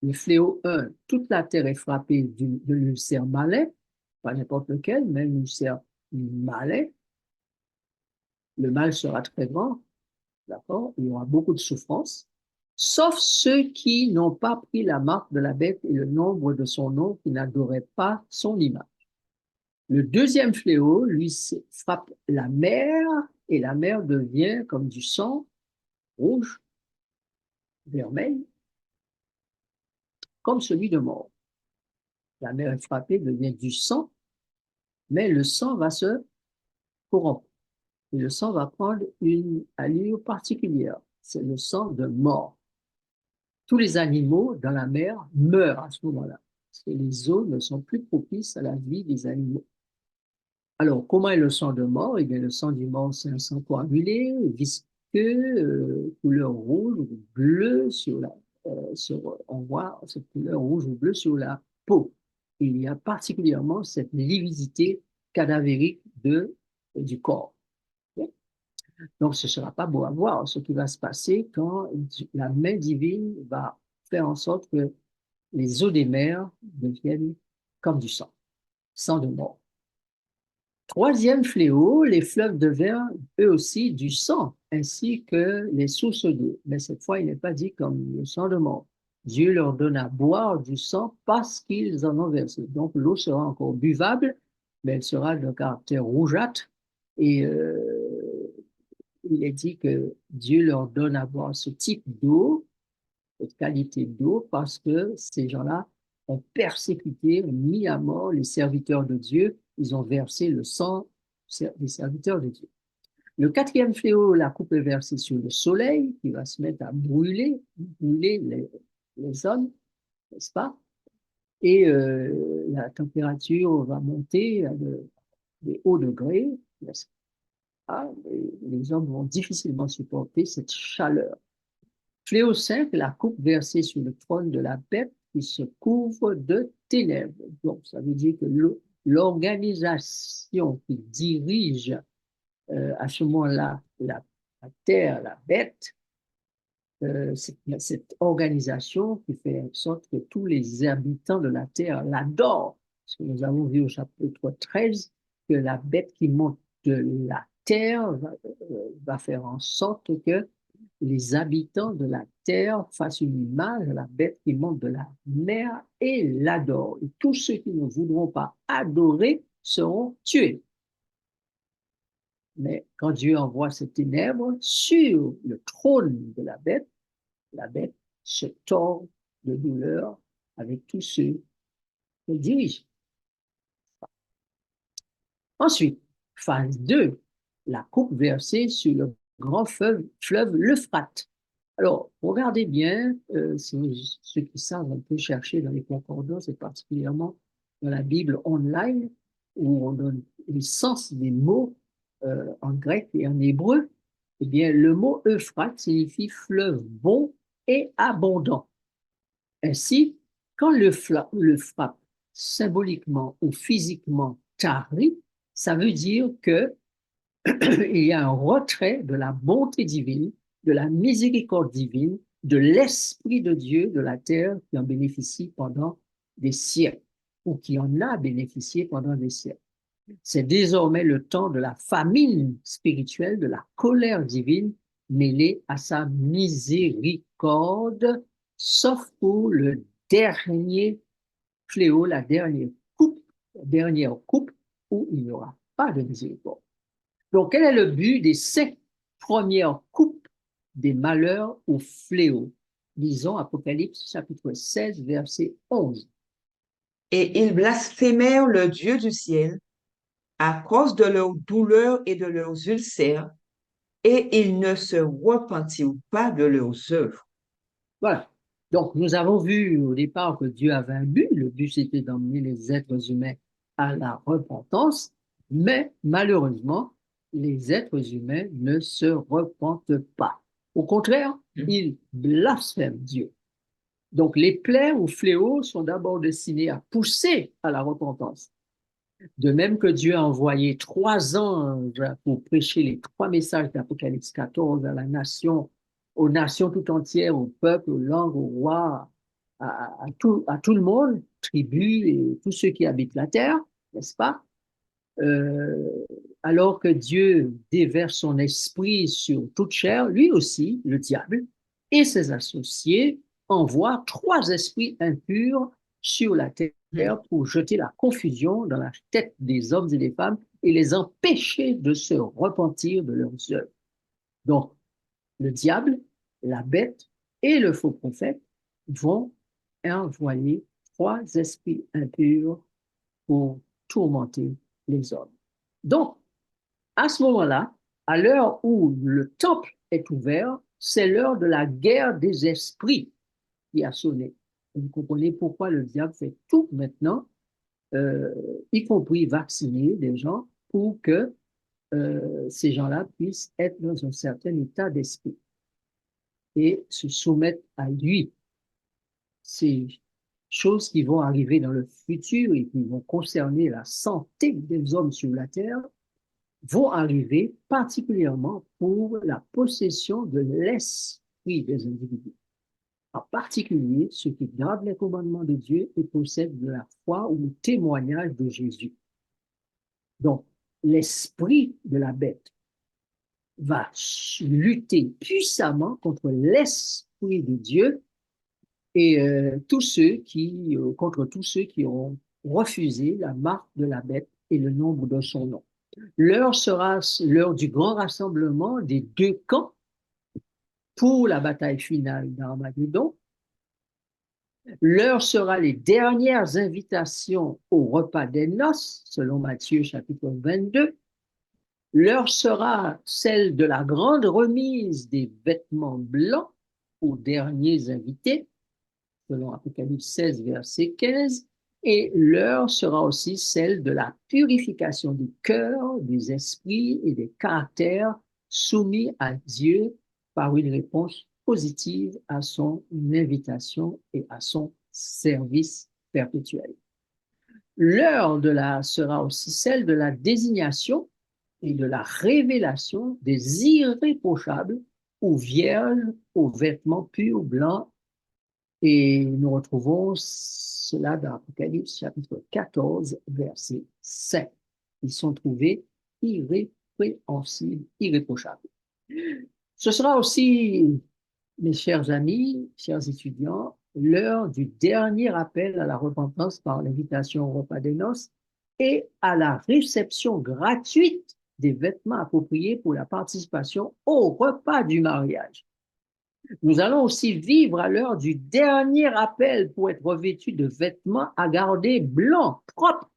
[SPEAKER 1] le fléau 1, toute la terre est frappée de l'ulcère malais, pas n'importe lequel, même l'ulcère malais. Le mal sera très grand, d'accord? Il y aura beaucoup de souffrance, sauf ceux qui n'ont pas pris la marque de la bête et le nombre de son nom, qui n'adoraient pas son image. Le deuxième fléau, lui, frappe la mer, et la mer devient comme du sang, rouge, vermeil, comme celui de mort. La mer est frappée, devient du sang, mais le sang va se corrompre. Et le sang va prendre une allure particulière. C'est le sang de mort. Tous les animaux dans la mer meurent à ce moment-là, parce que les eaux ne sont plus propices à la vie des animaux. Alors, comment est le sang de mort? Eh bien, le sang du mort, c'est un sang coagulé, visqueux, couleur rouge ou bleue on voit cette couleur rouge ou bleue sur la peau. Il y a particulièrement cette lividité cadavérique du corps. Donc, ce ne sera pas beau à voir ce qui va se passer quand la main divine va faire en sorte que les eaux des mers deviennent comme du sang, sang de mort. Troisième fléau, les fleuves deviennent eux aussi du sang, ainsi que les sources d'eau. Mais cette fois, il n'est pas dit comme le sang de mort. Dieu leur donne à boire du sang parce qu'ils en ont versé. Donc l'eau sera encore buvable, mais elle sera de caractère rougeâtre. Et il est dit que Dieu leur donne à boire ce type d'eau, cette qualité d'eau, parce que ces gens-là ont persécuté, mis à mort les serviteurs de Dieu. Ils ont versé le sang des serviteurs de Dieu. Le quatrième fléau, la coupe est versée sur le soleil, qui va se mettre à brûler les hommes, n'est-ce pas? Et la température va monter à des hauts degrés, n'est-ce pas? Et les hommes vont difficilement supporter cette chaleur. Fléau 5, la coupe versée sur le trône de la bête qui se couvre de ténèbres. Donc, ça veut dire que l'organisation qui dirige à ce moment-là la terre, la bête, cette organisation qui fait en sorte que tous les habitants de la terre l'adorent. Parce que nous avons vu au chapitre 13 que la bête qui monte de la terre va faire en sorte que les habitants de la terre fassent une image à la bête qui monte de la mer et l'adorent. Et tous ceux qui ne voudront pas adorer seront tués. Mais quand Dieu envoie ces ténèbres sur le trône de la bête se tord de douleur avec tous ceux qu'elle dirige. Ensuite, phase 2, la coupe versée sur le grand fleuve l'Euphrate. Alors, regardez bien, ceux qui savent un peu chercher dans les concordances, et particulièrement dans la Bible online, où on donne le sens des mots en grec et en hébreu, eh bien, le mot Euphrate signifie fleuve bon et abondant. Ainsi, quand l'Euphrate symboliquement ou physiquement tarit, ça veut dire que il y a un retrait de la bonté divine, de la miséricorde divine, de l'Esprit de Dieu de la terre qui en bénéficie pendant des siècles, ou qui en a bénéficié pendant des siècles. C'est désormais le temps de la famine spirituelle, de la colère divine mêlée à sa miséricorde, sauf pour le dernier fléau, la dernière coupe où il n'y aura pas de miséricorde. Donc, quel est le but des 5 premières coupes des malheurs ou fléaux? Lisons Apocalypse chapitre 16, verset 11.
[SPEAKER 3] Et ils blasphémèrent le Dieu du ciel à cause de leurs douleurs et de leurs ulcères, et ils ne se repentirent pas de leurs œuvres.
[SPEAKER 1] Voilà. Donc, nous avons vu au départ que Dieu avait un but. Le but, c'était d'emmener les êtres humains à la repentance. Mais malheureusement, les êtres humains ne se repentent pas. Au contraire, ils blasphèment Dieu. Donc, les plaies ou fléaux sont d'abord destinés à pousser à la repentance. De même que Dieu a envoyé 3 anges pour prêcher les 3 messages d'Apocalypse 14 à la nation, aux nations tout entières, au peuple, aux langues, aux rois, à tout le monde, tribus et tous ceux qui habitent la terre, n'est-ce pas? Euh, alors que Dieu déverse son esprit sur toute chair, lui aussi, le diable et ses associés envoient 3 esprits impurs sur la terre pour jeter la confusion dans la tête des hommes et des femmes et les empêcher de se repentir de leurs œuvres. Donc, le diable, la bête et le faux prophète vont envoyer 3 esprits impurs pour tourmenter les hommes. Donc, à ce moment-là, à l'heure où le temple est ouvert, c'est l'heure de la guerre des esprits qui a sonné. Vous comprenez pourquoi le diable fait tout maintenant, y compris vacciner des gens, pour que ces gens-là puissent être dans un certain état d'esprit et se soumettre à lui. Ces choses qui vont arriver dans le futur et qui vont concerner la santé des hommes sur la terre vont arriver particulièrement pour la possession de l'esprit des individus. En particulier ceux qui gardent les commandements de Dieu et possèdent de la foi ou le témoignage de Jésus. Donc, l'esprit de la bête va lutter puissamment contre l'esprit de Dieu et contre tous ceux qui ont refusé la marque de la bête et le nombre de son nom. L'heure sera l'heure du grand rassemblement des 2 camps pour la bataille finale d'Armageddon. L'heure sera les dernières invitations au repas des noces, selon Matthieu chapitre 22. L'heure sera celle de la grande remise des vêtements blancs aux derniers invités, selon Apocalypse 16, verset 15. Et l'heure sera aussi celle de la purification du cœur, des esprits et des caractères soumis à Dieu par une réponse positive à son invitation et à son service perpétuel. L'heure sera aussi celle de la désignation et de la révélation des irréprochables ou vierges aux vêtements purs blancs. Et nous retrouvons cela dans Apocalypse chapitre 14, verset 5. Ils sont trouvés irrépréhensibles, irréprochables. Ce sera aussi, mes chers amis, chers étudiants, l'heure du dernier appel à la repentance par l'invitation au repas des noces et à la réception gratuite des vêtements appropriés pour la participation au repas du mariage. Nous allons aussi vivre à l'heure du dernier appel pour être revêtus de vêtements à garder blancs, propres,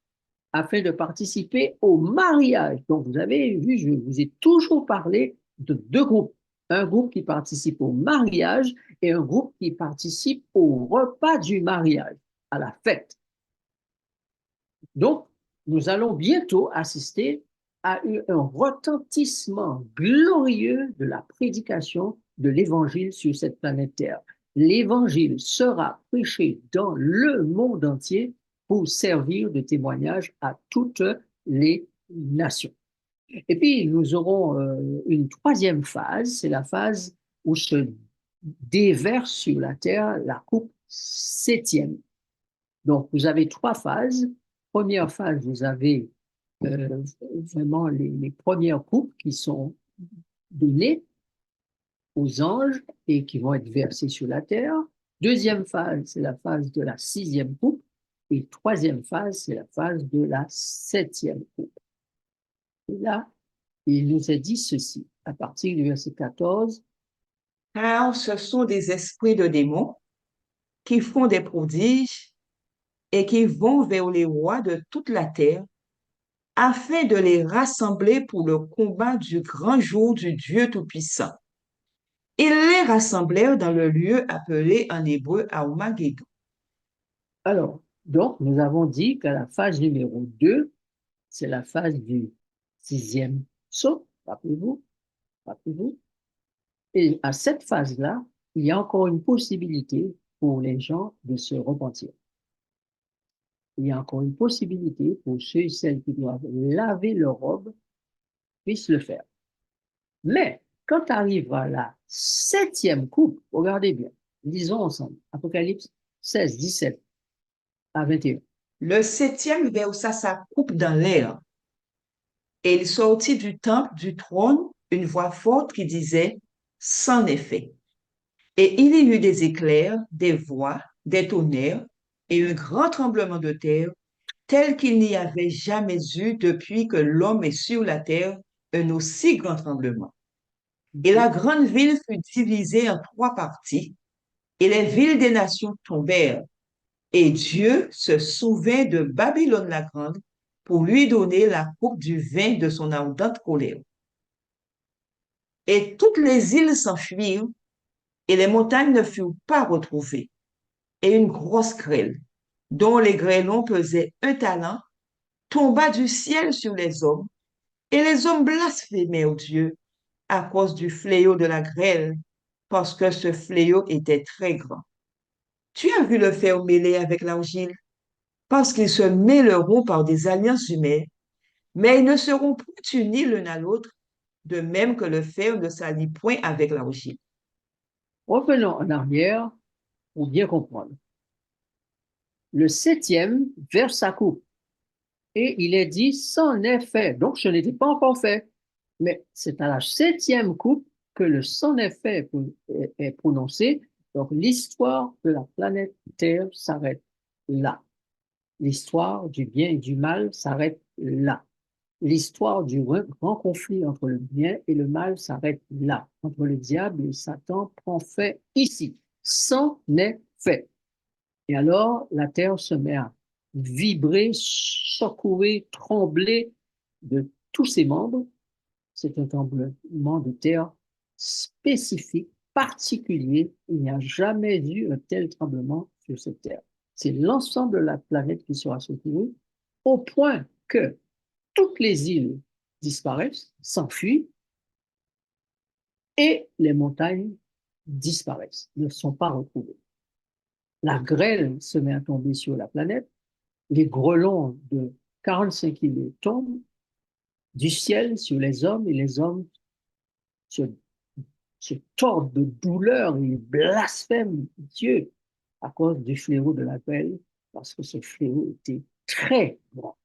[SPEAKER 1] afin de participer au mariage. Donc, vous avez vu, je vous ai toujours parlé de 2 groupes. Un groupe qui participe au mariage et un groupe qui participe au repas du mariage, à la fête. Donc, nous allons bientôt assister à un retentissement glorieux de la prédication de l'Évangile sur cette planète Terre. L'Évangile sera prêché dans le monde entier pour servir de témoignage à toutes les nations. Et puis, nous aurons une 3e phase, c'est la phase où se déverse sur la terre la coupe 7e. Donc, vous avez 3 phases. Première phase, vous avez vraiment les premières coupes qui sont données aux anges et qui vont être versées sur la terre. Deuxième phase, c'est la phase de la 6e coupe. Et 3e phase, c'est la phase de la 7e coupe. Et là, il nous a dit ceci, à partir du verset 14.
[SPEAKER 3] Car ce sont des esprits de démons qui font des prodiges et qui vont vers les rois de toute la terre afin de les rassembler pour le combat du grand jour du Dieu Tout-Puissant. Ils les rassemblèrent dans le lieu appelé en hébreu Armageddon.
[SPEAKER 1] Alors, donc, nous avons dit que la phase numéro 2, c'est la phase du 6e saut, rappelez-vous, rappelez-vous. Et à cette phase-là, il y a encore une possibilité pour les gens de se repentir. Il y a encore une possibilité pour ceux et celles qui doivent laver leur robe, puissent le faire. Mais quand arrive à la 7e coupe, regardez bien, lisons ensemble, Apocalypse 16, 17 à 21.
[SPEAKER 3] Le septième versa sa coupe dans l'air, et il sortit du temple du trône une voix forte qui disait, c'en est fait. Et il y eut des éclairs, des voix, des tonnerres, et un grand tremblement de terre, tel qu'il n'y avait jamais eu depuis que l'homme est sur la terre un aussi grand tremblement. Et la grande ville fut divisée en 3 parties, et les villes des nations tombèrent. Et Dieu se souvint de Babylone la grande pour lui donner la coupe du vin de son ardente colère. Et toutes les îles s'enfuirent, et les montagnes ne furent pas retrouvées. Et une grosse grêle, dont les grêlons pesaient 1 talent, tomba du ciel sur les hommes, et les hommes blasphémèrent Dieu à cause du fléau de la grêle, parce que ce fléau était très grand. Tu as vu le fer mêlé avec l'argile, parce qu'ils se mêleront par des alliances humaines, mais ils ne seront point unis l'un à l'autre, de même que le fer ne s'allie point avec l'argile.
[SPEAKER 1] Revenons en arrière pour bien comprendre. Le 7e verse sa coupe et il est dit, c'en est fait. Donc, ce n'était pas encore fait. Mais c'est à la 7e coupe que le c'en est fait est prononcé. Donc, l'histoire de la planète Terre s'arrête là. L'histoire du bien et du mal s'arrête là. L'histoire du grand conflit entre le bien et le mal s'arrête là. Entre le diable et Satan prend fait ici. C'en est fait. Et alors, la terre se met à vibrer, secouer, trembler de tous ses membres. C'est un tremblement de terre spécifique, particulier. Il n'y a jamais eu un tel tremblement sur cette terre. C'est l'ensemble de la planète qui sera secouée, au point que toutes les îles disparaissent, s'enfuient, et les montagnes disparaissent, ne sont pas retrouvées. La grêle se met à tomber sur la planète, les grêlons de 45 kilos tombent du ciel sur les hommes et les hommes se, se tordent de douleur et blasphèment Dieu à cause du fléau de la grêle, parce que ce fléau était très grand.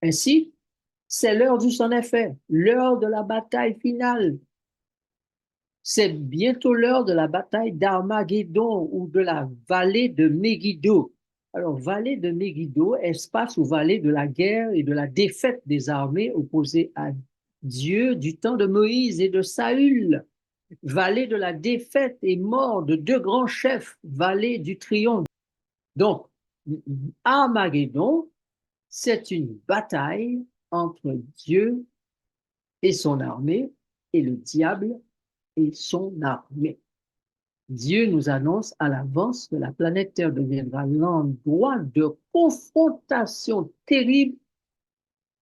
[SPEAKER 1] Ainsi, c'est l'heure du son effet, l'heure de la bataille finale. C'est bientôt l'heure de la bataille d'Armageddon ou de la vallée de Megiddo. Alors, vallée de Megiddo, espace ou vallée de la guerre et de la défaite des armées opposées à Dieu du temps de Moïse et de Saül. Vallée de la défaite et mort de 2 grands chefs, vallée du triomphe. Donc, Armageddon, c'est une bataille entre Dieu et son armée et le diable et son armée. Dieu nous annonce à l'avance que la planète Terre deviendra l'endroit de confrontation terrible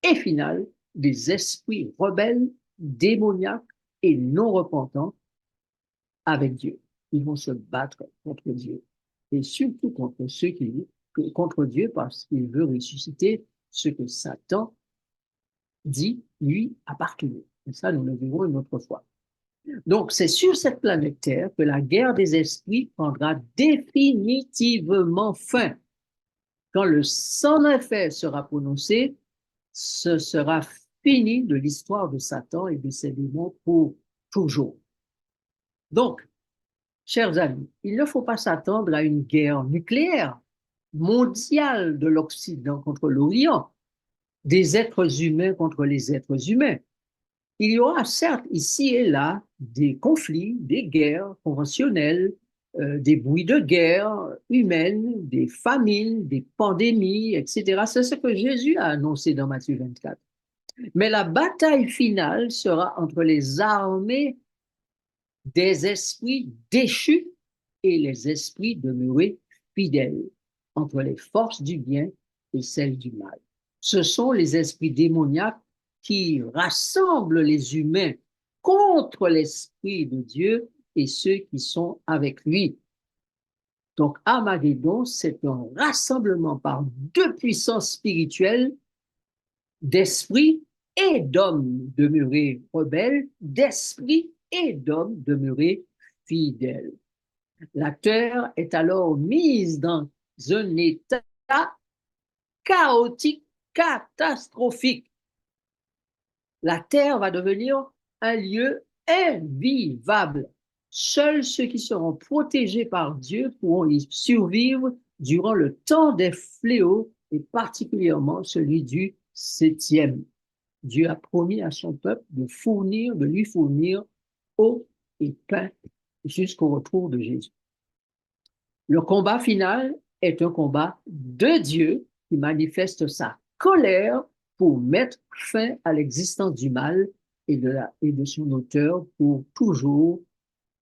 [SPEAKER 1] et finale des esprits rebelles, démoniaques et non repentants avec Dieu. Ils vont se battre contre Dieu et surtout contre ceux qui contre Dieu parce qu'il veut ressusciter ce que Satan dit lui appartenir. Et ça, nous le verrons une autre fois. Donc, c'est sur cette planète Terre que la guerre des esprits prendra définitivement fin. Quand le sans effet sera prononcé, ce sera fini de l'histoire de Satan et de ses démons pour toujours. Donc, chers amis, il ne faut pas s'attendre à une guerre nucléaire mondiale de l'Occident contre l'Orient, des êtres humains contre les êtres humains. Il y aura certes ici et là des conflits, des guerres conventionnelles, des bruits de guerre humaines, des famines, des pandémies, etc. C'est ce que Jésus a annoncé dans Matthieu 24. Mais la bataille finale sera entre les armées des esprits déchus et les esprits demeurés fidèles entre les forces du bien et celles du mal. Ce sont les esprits démoniaques qui rassemblent les humains contre l'Esprit de Dieu et ceux qui sont avec lui. Donc, Armageddon, c'est un rassemblement par deux puissances spirituelles d'esprits et d'hommes demeurés rebelles, d'esprits et d'hommes demeurés fidèles. La terre est alors mise dans un état chaotique, catastrophique. La terre va devenir un lieu invivable. Seuls ceux qui seront protégés par Dieu pourront y survivre durant le temps des fléaux et particulièrement celui du septième. Dieu a promis à son peuple de lui fournir eau et pain jusqu'au retour de Jésus. Le combat final est un combat de Dieu qui manifeste sa colère pour mettre fin à l'existence du mal et de son auteur pour toujours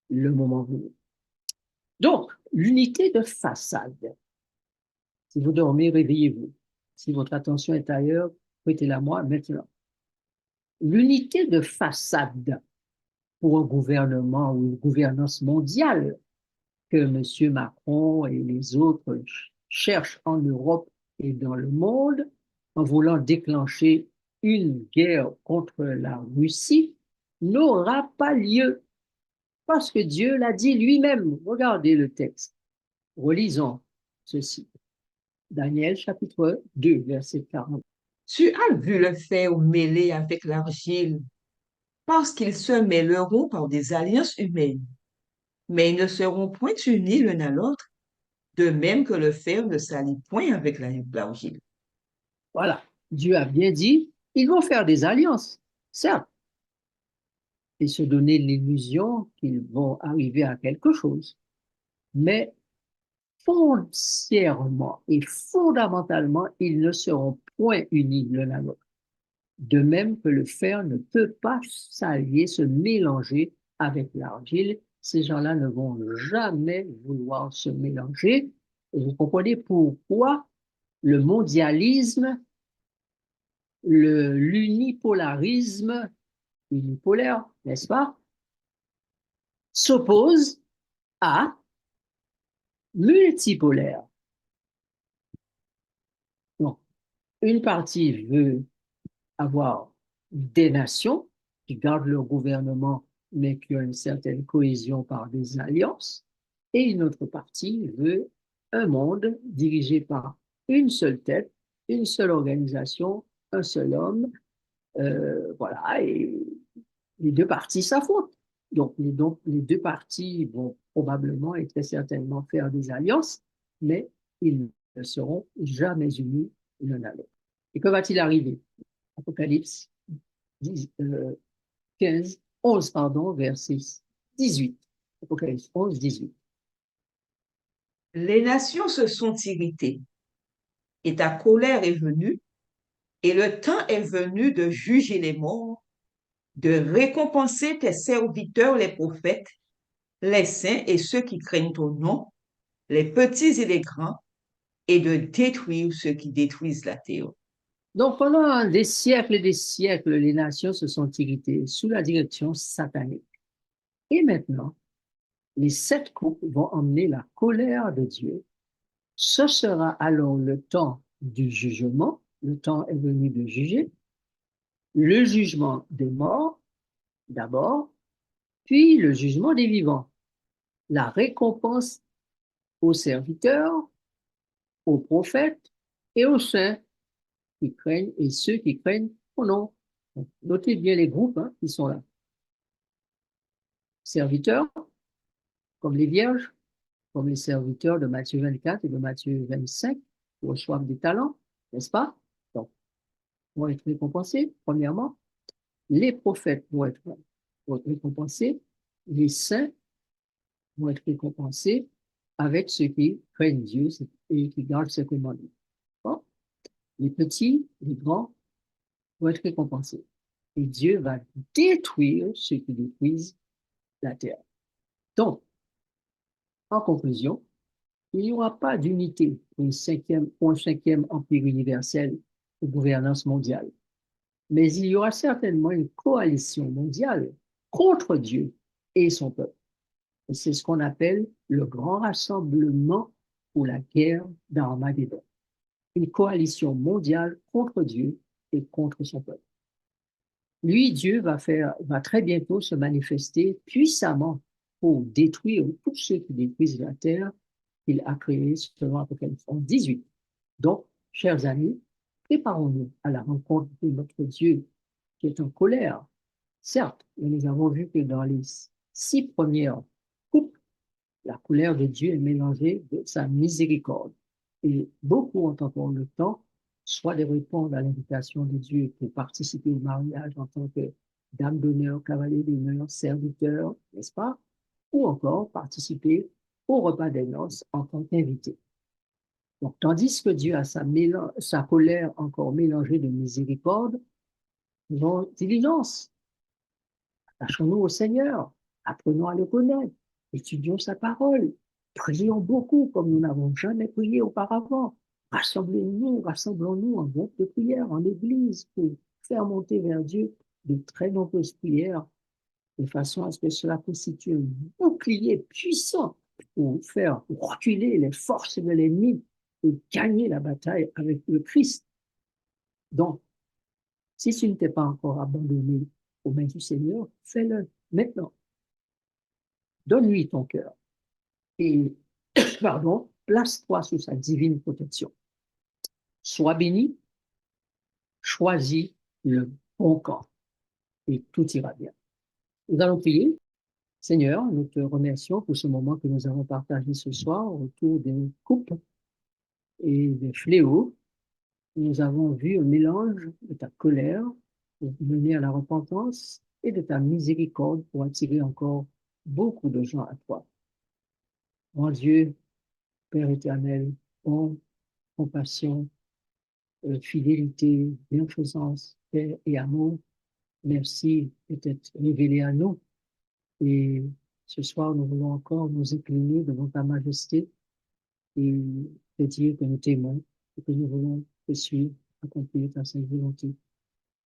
[SPEAKER 1] le moment venu. Donc, l'unité de façade. Si vous dormez, réveillez-vous. Si votre attention est ailleurs, prêtez-la moi maintenant. L'unité de façade pour un gouvernement ou une gouvernance mondiale que M. Macron et les autres cherchent en Europe et dans le monde en voulant déclencher une guerre contre la Russie n'aura pas lieu parce que Dieu l'a dit lui-même. Regardez le texte. Relisons ceci. Daniel chapitre 2, verset 40.
[SPEAKER 3] Tu as vu le fer mêlé avec l'argile, parce qu'ils se mêleront par des alliances humaines, mais ils ne seront point unis l'un à l'autre, de même que le fer ne s'allie point avec l'argile.
[SPEAKER 1] Voilà. Dieu a bien dit, ils vont faire des alliances, certes, et se donner l'illusion qu'ils vont arriver à quelque chose. Mais foncièrement et fondamentalement, ils ne seront point unis l'un à l'autre. De même que le fer ne peut pas s'allier, se mélanger avec l'argile, ces gens-là ne vont jamais vouloir se mélanger. Et vous comprenez pourquoi le mondialisme, l'unipolarisme, unipolaire, n'est-ce pas, s'oppose à multipolaire. Donc, une partie veut avoir des nations qui gardent leur gouvernement, mais qui ont une certaine cohésion par des alliances, et une autre partie veut un monde dirigé par une seule tête, une seule organisation, un seul homme, voilà, et les deux parties s'affrontent. Donc, les deux parties vont probablement et très certainement faire des alliances, mais ils ne seront jamais unis l'un à l'autre. Et que va-t-il arriver? Apocalypse 11, pardon, verset 18. Apocalypse 11, 18.
[SPEAKER 3] Les nations se sont irritées, et ta colère est venue, et le temps est venu de juger les morts, de récompenser tes serviteurs les prophètes, les saints et ceux qui craignent ton nom, les petits et les grands, et de détruire ceux qui détruisent la terre.
[SPEAKER 1] Donc, pendant des siècles et des siècles, les nations se sont irritées sous la direction satanique. Et maintenant, les 7 coupes vont emmener la colère de Dieu. Ce sera alors le temps du jugement. Le temps est venu de juger. Le jugement des morts, d'abord, puis le jugement des vivants. La récompense aux serviteurs, aux prophètes et aux saints qui craignent et ceux qui craignent ton nom. Notez bien les groupes qui sont là. Serviteurs, comme les vierges, comme les serviteurs de Matthieu 24 et de Matthieu 25, qui reçoivent des talents, n'est-ce pas? Donc, vont être récompensés, premièrement. Les prophètes vont être récompensés. Les saints vont être récompensés avec ceux qui craignent Dieu et qui gardent ses commandements. Bon? Les petits, les grands vont être récompensés. Et Dieu va détruire ceux qui détruisent la terre. Donc, en conclusion, il n'y aura pas d'unité pour un cinquième empire universel de gouvernance mondiale, mais il y aura certainement une coalition mondiale contre Dieu et son peuple. Et c'est ce qu'on appelle le grand rassemblement ou la guerre d'Armageddon. Une coalition mondiale contre Dieu et contre son peuple. Lui, Dieu va très bientôt se manifester puissamment pour détruire tous ceux qui détruisent la terre qu'il a créée selon Apocalypse 18. Donc, chers amis, préparons-nous à la rencontre de notre Dieu qui est en colère. Certes, nous avons vu que dans les 6 premières coupes, la colère de Dieu est mélangée de sa miséricorde. Et beaucoup ont encore le temps soit de répondre à l'invitation de Dieu pour participer au mariage en tant que dame d'honneur, cavalier d'honneur, serviteur, n'est-ce pas? Ou encore participer au repas des noces en tant qu'invité. Donc, tandis que Dieu a sa colère encore mélangée de miséricorde, faisons diligence. Attachons-nous au Seigneur, apprenons à le connaître, étudions sa parole, prions beaucoup comme nous n'avons jamais prié auparavant. Rassemblons-nous en groupe de prière, en église, pour faire monter vers Dieu de très nombreuses prières, de façon à ce que cela constitue un bouclier puissant pour faire reculer les forces de l'ennemi et gagner la bataille avec le Christ. Donc, si tu ne t'es pas encore abandonné aux mains du Seigneur, fais-le maintenant. Donne-lui ton cœur et, place-toi sous sa divine protection. Sois béni, choisis le bon camp et tout ira bien. Nous allons prier. Seigneur, nous te remercions pour ce moment que nous avons partagé ce soir autour des coupes et des fléaux. Nous avons vu un mélange de ta colère pour mener à la repentance et de ta miséricorde pour attirer encore beaucoup de gens à toi. Mon Dieu, Père éternel, bon, compassion, fidélité, bienfaisance, paix et amour, merci d'être révélé à nous. Et ce soir, nous voulons encore nous incliner devant ta majesté et te dire que nous t'aimons et que nous voulons te suivre, accomplir ta sainte volonté.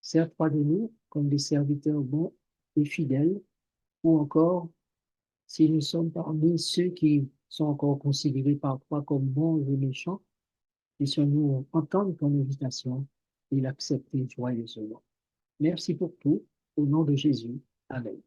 [SPEAKER 1] Sers-toi de nous comme des serviteurs bons et fidèles, ou encore, si nous sommes parmi ceux qui sont encore considérés par toi comme bons et méchants, puissions-nous entendre ton invitation et l'accepter joyeusement. Merci pour tout. Au nom de Jésus. Amen.